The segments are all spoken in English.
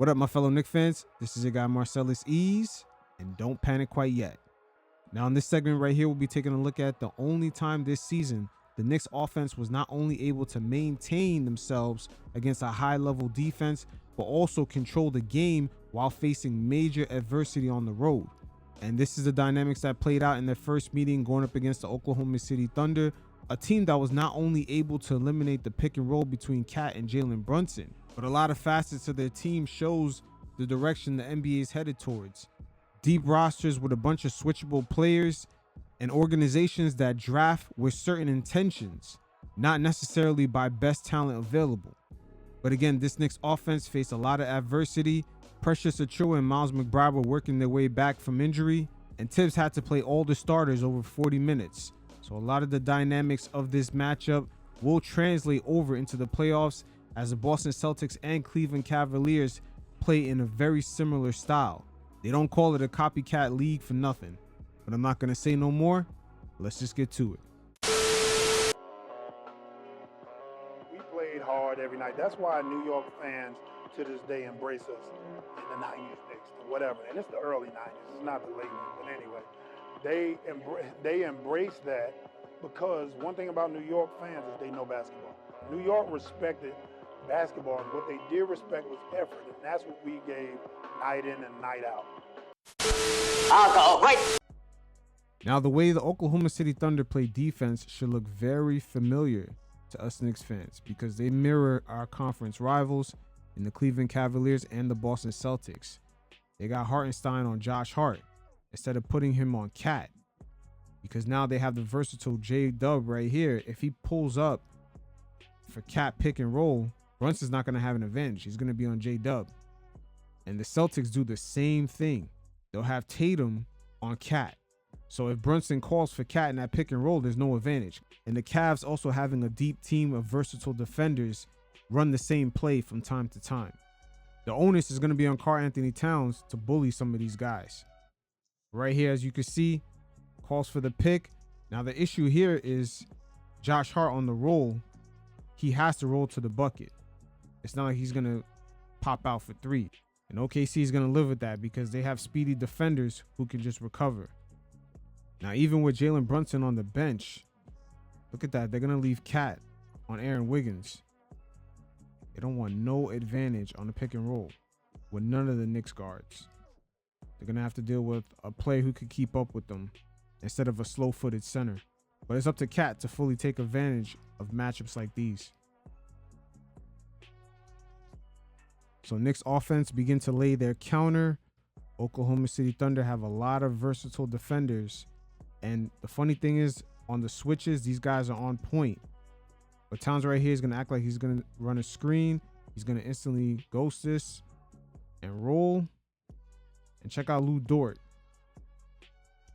What up, my fellow Knicks fans? This is your guy Marcellus Ease, and don't panic quite yet. Now, in this segment right here, we'll be taking a look at the only time this season the Knicks offense was not only able to maintain themselves against a high-level defense, but also control the game while facing major adversity on the road. And this is the dynamics that played out in their first meeting going up against the Oklahoma City Thunder, a team that was not only able to eliminate the pick and roll between Cat and Jalen Brunson, but a lot of facets of their team shows the direction the NBA is headed towards. Deep rosters with a bunch of switchable players and organizations that draft with certain intentions, not necessarily by best talent available. But again, this Knicks offense faced a lot of adversity. Precious Achiuwa and Miles McBride were working their way back from injury, and Tibbs had to play all the starters over 40 minutes. So a lot of the dynamics of this matchup will translate over into the playoffs, as the Boston Celtics and Cleveland Cavaliers play in a very similar style. They don't call it a copycat league for nothing. But I'm not going to say no more. Let's just get to it. We played hard every night. That's why New York fans to this day embrace us in the 90s, Knicks, or whatever. And it's the early 90s. It's not the late 90s. But anyway, they embrace that because one thing about New York fans is they know basketball. New York respected basketball, and what they did respect was effort, and that's what we gave night in and night out. Alcohol, right? Now, the way the Oklahoma City Thunder play defense should look very familiar to us Knicks fans because they mirror our conference rivals in the Cleveland Cavaliers and the Boston Celtics. They got Hartenstein on Josh Hart instead of putting him on Cat, because now they have the versatile J-Dub right here. If he pulls up for Cat pick and roll, Brunson's not going to have an advantage. He's going to be on J-Dub. And the Celtics do the same thing. They'll have Tatum on Cat. So if Brunson calls for Cat in that pick and roll, there's no advantage. And the Cavs, also having a deep team of versatile defenders, run the same play from time to time. The onus is going to be on Karl Anthony Towns to bully some of these guys. Right here, as you can see, calls for the pick. Now the issue here is Josh Hart on the roll. He has to roll to the bucket. It's not like he's going to pop out for three. And OKC is going to live with that because they have speedy defenders who can just recover. Now, even with Jalen Brunson on the bench, look at that. They're going to leave Cat on Aaron Wiggins. They don't want no advantage on the pick and roll with none of the Knicks guards. They're going to have to deal with a player who could keep up with them instead of a slow-footed center. But it's up to Cat to fully take advantage of matchups like these. So Knicks offense begin to lay their counter. Oklahoma City Thunder have a lot of versatile defenders. And the funny thing is, on the switches, these guys are on point. But Towns right here is going to act like he's going to run a screen. He's going to instantly ghost this and roll. And check out Lou Dort.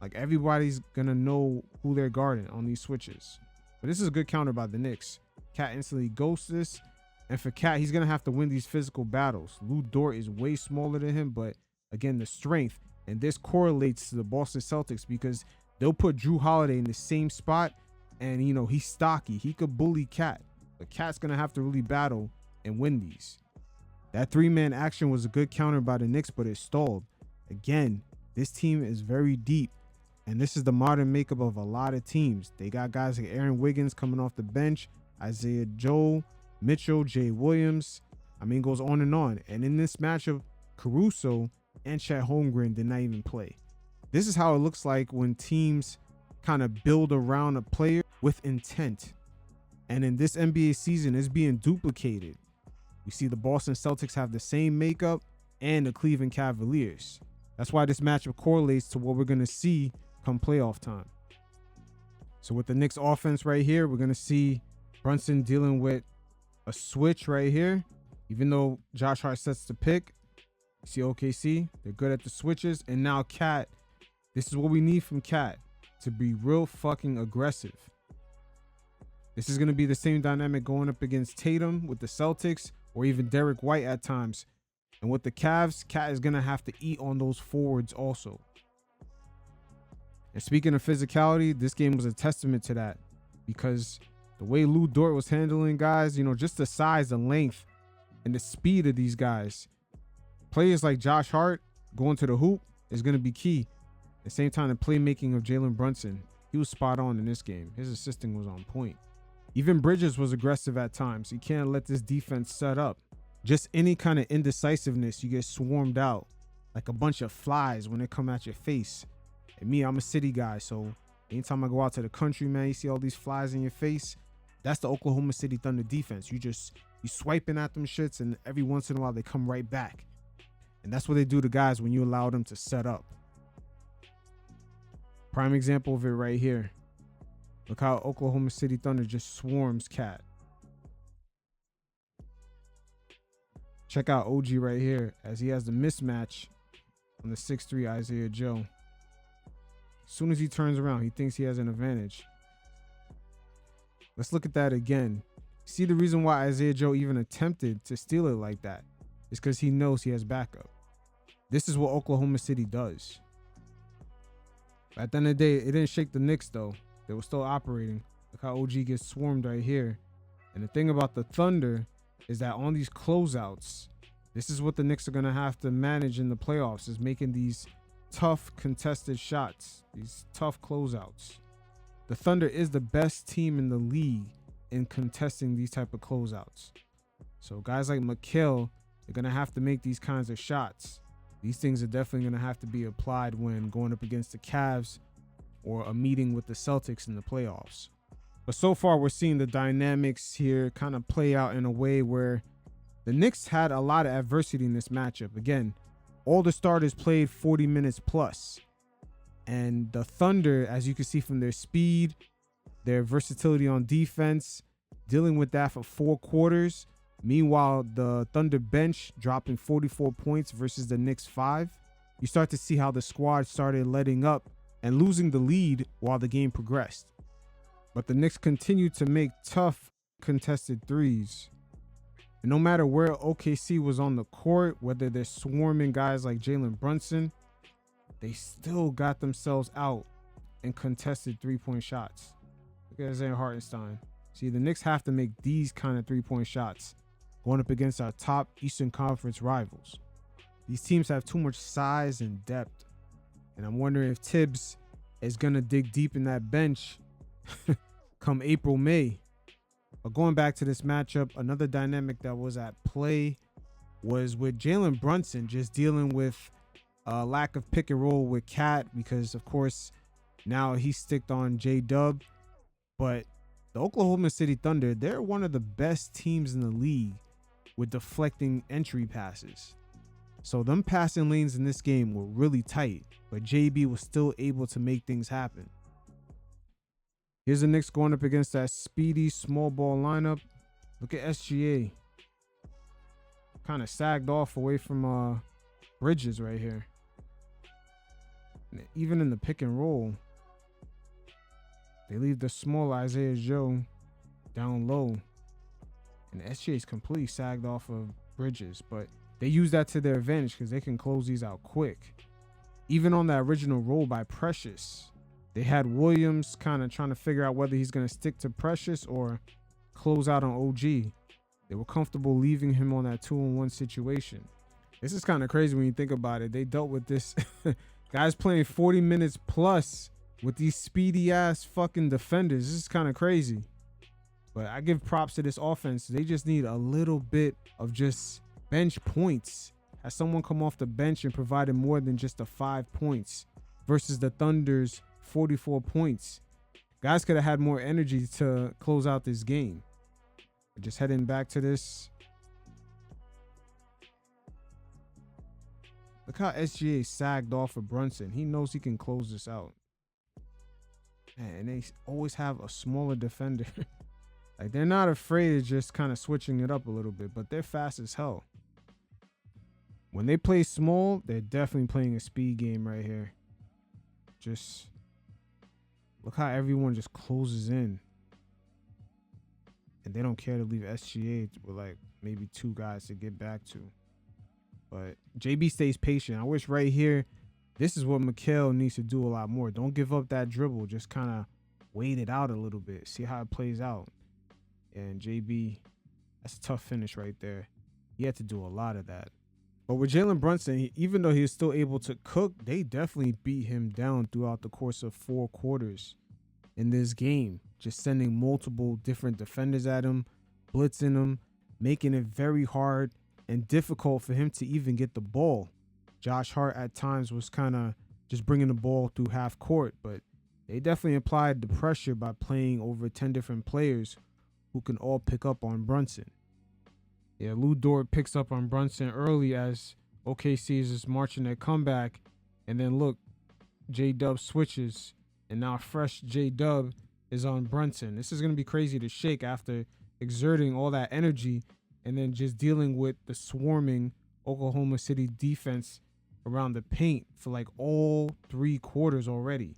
Like, everybody's going to know who they're guarding on these switches. But this is a good counter by the Knicks. Cat instantly ghosts this. And for Cat, he's going to have to win these physical battles. Lou Dort is way smaller than him, but again, the strength. And this correlates to the Boston Celtics because they'll put Drew Holiday in the same spot. And, you know, he's stocky. He could bully Cat. But Cat's going to have to really battle and win these. That three-man action was a good counter by the Knicks, but it stalled. Again, this team is very deep. And this is the modern makeup of a lot of teams. They got guys like Aaron Wiggins coming off the bench, Isaiah Joe, Mitchell, Jay Williams. I mean, it goes on and on. And in this matchup, Caruso and Chet Holmgren did not even play. This is how it looks like when teams kind of build around a player with intent. And in this NBA season, it's being duplicated. We see the Boston Celtics have the same makeup and the Cleveland Cavaliers. That's why this matchup correlates to what we're going to see come playoff time. So with the Knicks offense right here, we're going to see Brunson dealing with a switch right here. Even though Josh Hart sets the pick, you see OKC, they're good at the switches. And now Cat, this is what we need from Cat, to be real fucking aggressive. This is going to be the same dynamic going up against Tatum with the Celtics, or even Derek White at times. And with the Cavs, Cat is going to have to eat on those forwards also. And speaking of physicality, this game was a testament to that, because the way Lou Dort was handling guys, you know, just the size, the length, and the speed of these guys, players like Josh Hart going to the hoop is going to be key. At the same time, the playmaking of Jalen Brunson, he was spot on in this game. His assisting was on point. Even Bridges was aggressive at times. You can't let this defense set up. Just any kind of indecisiveness, you get swarmed out like a bunch of flies when they come at your face. And me, I'm a city guy, so anytime I go out to the country, man, you see all these flies in your face. That's the Oklahoma City Thunder defense. You swiping at them shits, and every once in a while they come right back. And that's what they do to guys when you allow them to set up. Prime example of it right here. Look how Oklahoma City Thunder just swarms Cat. Check out OG right here as he has the mismatch on the 6'3" Isaiah Joe. As soon as he turns around, he thinks he has an advantage. Let's look at that again. See, the reason why Isaiah Joe even attempted to steal it like that is because he knows he has backup. This is what Oklahoma City does. At the end of the day, it didn't shake the Knicks, though. They were still operating. Look how OG gets swarmed right here. And the thing about the Thunder is that on these closeouts, this is what the Knicks are going to have to manage in the playoffs, is making these tough contested shots, these tough closeouts. The Thunder is the best team in the league in contesting these type of closeouts. So guys like Mikal, they're going to have to make these kinds of shots. These things are definitely going to have to be applied when going up against the Cavs or a meeting with the Celtics in the playoffs. But so far, we're seeing the dynamics here kind of play out in a way where the Knicks had a lot of adversity in this matchup. Again, all the starters played 40 minutes plus. And the Thunder, as you can see from their speed, their versatility on defense, dealing with that for 4 quarters. Meanwhile, the Thunder bench dropping 44 points versus the Knicks 5. You start to see how the squad started letting up and losing the lead while the game progressed. But the Knicks continued to make tough contested threes. And no matter where OKC was on the court, whether they're swarming guys like Jalen Brunson, they still got themselves out and contested 3-point shots. Look at Isaiah Hartenstein. See, the Knicks have to make these kind of 3-point shots going up against our top Eastern Conference rivals. These teams have too much size and depth. And I'm wondering if Tibbs is going to dig deep in that bench come April, May. But going back to this matchup, another dynamic that was at play was with Jalen Brunson just dealing with a lack of pick and roll with Cat because, of course, now he's sticked on J-Dub. But the Oklahoma City Thunder, they're one of the best teams in the league with deflecting entry passes. So them passing lanes in this game were really tight, but JB was still able to make things happen. Here's the Knicks going up against that speedy small ball lineup. Look at SGA. Kind of sagged off away from Bridges right here. And even in the pick and roll, they leave the small Isaiah Joe down low. And SGA is completely sagged off of Bridges. But they use that to their advantage because they can close these out quick. Even on that original roll by Precious, they had Williams kind of trying to figure out whether he's going to stick to Precious or close out on OG. They were comfortable leaving him on that 2-on-1 situation. This is kind of crazy when you think about it. They dealt with this. Guys playing 40 minutes plus with these speedy ass fucking defenders. This is kind of crazy. But I give props to this offense. They just need a little bit of just bench points. Has someone come off the bench and provided more than just the 5 points versus the Thunder's 44 points. Guys could have had more energy to close out this game. Just heading back to this. Look how SGA sagged off of Brunson. He knows he can close this out. Man, and they always have a smaller defender. Like, they're not afraid of just kind of switching it up a little bit, but they're fast as hell. When they play small, they're definitely playing a speed game right here. Just look how everyone just closes in. And they don't care to leave SGA with like maybe 2 guys to get back to. But JB stays patient. I wish right here, this is what Mikal needs to do a lot more. Don't give up that dribble. Just kind of wait it out a little bit. See how it plays out. And JB, that's a tough finish right there. He had to do a lot of that. But with Jalen Brunson, even though he was still able to cook, they definitely beat him down throughout the course of 4 quarters in this game, just sending multiple different defenders at him, blitzing him, making it very hard and difficult for him to even get the ball. Josh Hart at times was kind of just bringing the ball through half court, but they definitely applied the pressure by playing over 10 different players who can all pick up on Brunson. Yeah, Lou Dort picks up on Brunson early as OKC is just marching their comeback. And then look, J-Dub switches, and now fresh J-Dub is on Brunson. This is going to be crazy to shake after exerting all that energy and then just dealing with the swarming Oklahoma City defense around the paint for like all 3 quarters already.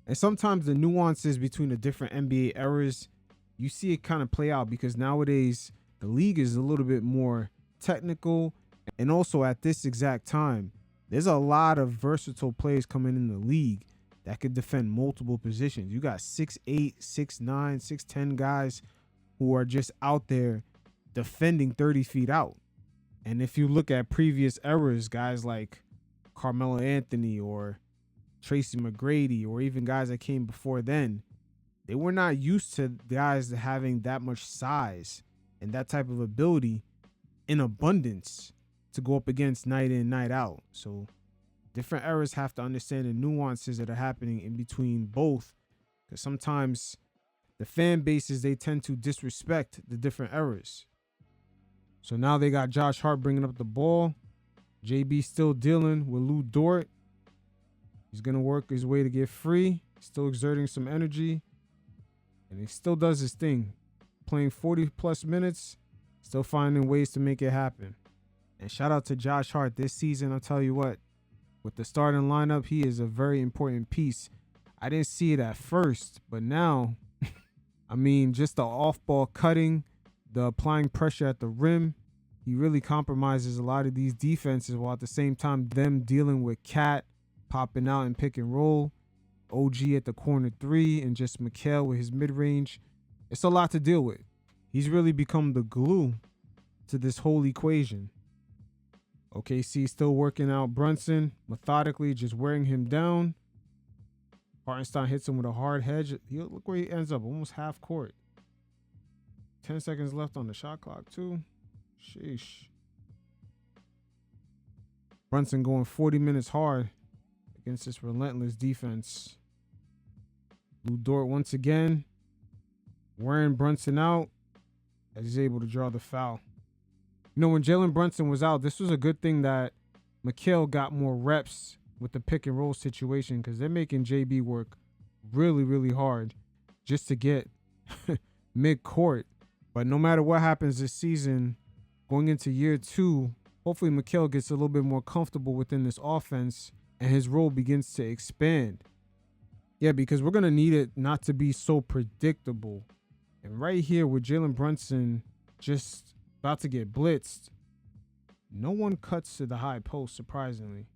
And sometimes the nuances between the different NBA eras, you see it kind of play out because nowadays the league is a little bit more technical. And also at this exact time, there's a lot of versatile players coming in the league that could defend multiple positions. You got 6'8", 6'9", 6'10 guys who are just out there defending 30 feet out. And if you look at previous eras, guys like Carmelo Anthony or Tracy McGrady or even guys that came before then, they were not used to guys having that much size and that type of ability in abundance to go up against night in, night out. So different eras have to understand the nuances that are happening in between both, because sometimes the fan bases, they tend to disrespect the different eras. So now they got Josh Hart bringing up the ball. JB still dealing with Lou Dort. He's going to work his way to get free, still exerting some energy, and he still does his thing. Playing 40 plus minutes, still finding ways to make it happen. And shout out to Josh Hart this season. I'll tell you what, with the starting lineup, he is a very important piece. I didn't see it at first, but now, I mean, just the off-ball cutting, the applying pressure at the rim, he really compromises a lot of these defenses while at the same time them dealing with Cat popping out and pick and roll, OG at the corner 3, and just Mikal with his mid-range. It's a lot to deal with. He's really become the glue to this whole equation. OKC still working out Brunson methodically, just wearing him down. Hartenstein hits him with a hard hedge. Look where he ends up, almost half court. 10 seconds left on the shot clock too. Sheesh. Brunson going 40 minutes hard against this relentless defense. Lou Dort once again wearing Brunson out as he's able to draw the foul. You know, when Jalen Brunson was out, this was a good thing that Mikal got more reps with the pick and roll situation, because they're making JB work really, really hard just to get mid-court. But no matter what happens this season, going into year 2, hopefully Mikal gets a little bit more comfortable within this offense and his role begins to expand. Yeah, because we're going to need it not to be so predictable. And right here with Jalen Brunson just about to get blitzed, no one cuts to the high post, surprisingly.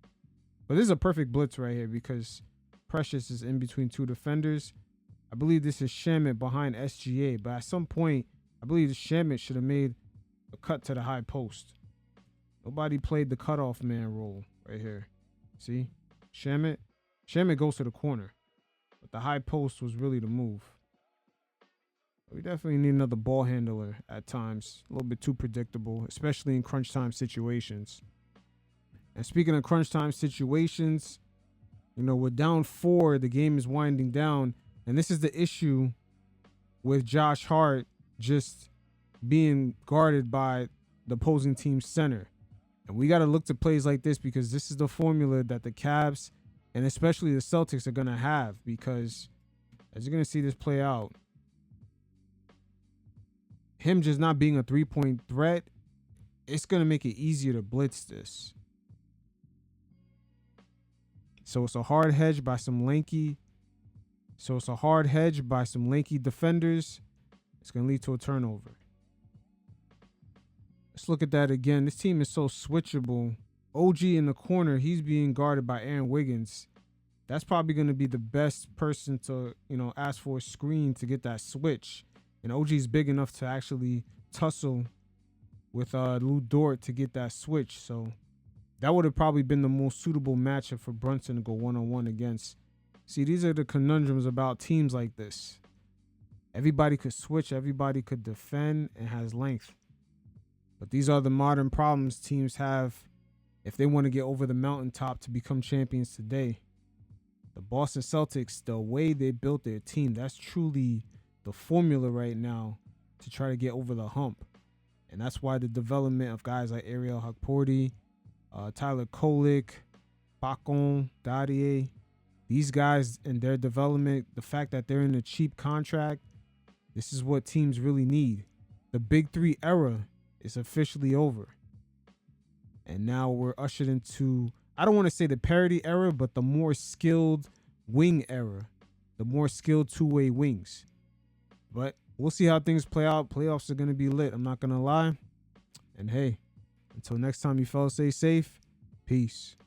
But this is a perfect blitz right here because Precious is in between 2 defenders. I believe this is Shamet behind SGA, but at some point, I believe Shamet should have made a cut to the high post. Nobody played the cutoff man role right here. See? Shamet goes to the corner, but the high post was really the move. We definitely need another ball handler at times. A little bit too predictable, especially in crunch time situations. And speaking of crunch time situations, you know, we're down 4. The game is winding down. And this is the issue with Josh Hart just being guarded by the opposing team's center. And we got to look to plays like this because this is the formula that the Cavs and especially the Celtics are going to have, because as you're going to see this play out, him just not being a 3-point threat, it's going to make it easier to blitz this. So it's a hard hedge by some lanky defenders. It's going to lead to a turnover. Let's look at that again. This team is so switchable. OG in the corner, he's being guarded by Aaron Wiggins. That's probably going to be the best person to, ask for a screen to get that switch. And OG's big enough to actually tussle with Lou Dort to get that switch. So that would have probably been the most suitable matchup for Brunson to go one-on-one against. See, these are the conundrums about teams like this. Everybody could switch, everybody could defend, and has length. But these are the modern problems teams have if they want to get over the mountaintop to become champions today. The Boston Celtics, the way they built their team, that's truly the formula right now to try to get over the hump. And that's why the development of guys like Ariel Hukporti, Tyler Kolek, Bacon, Gaudier, these guys and their development, the fact that they're in a cheap contract, this is what teams really need. The Big Three era is officially over. And now we're ushered into, I don't want to say the parity era, but the more skilled wing era, the more skilled two-way wings. But we'll see how things play out. Playoffs are going to be lit. I'm not going to lie. And hey, until next time, you fellas stay safe. Peace.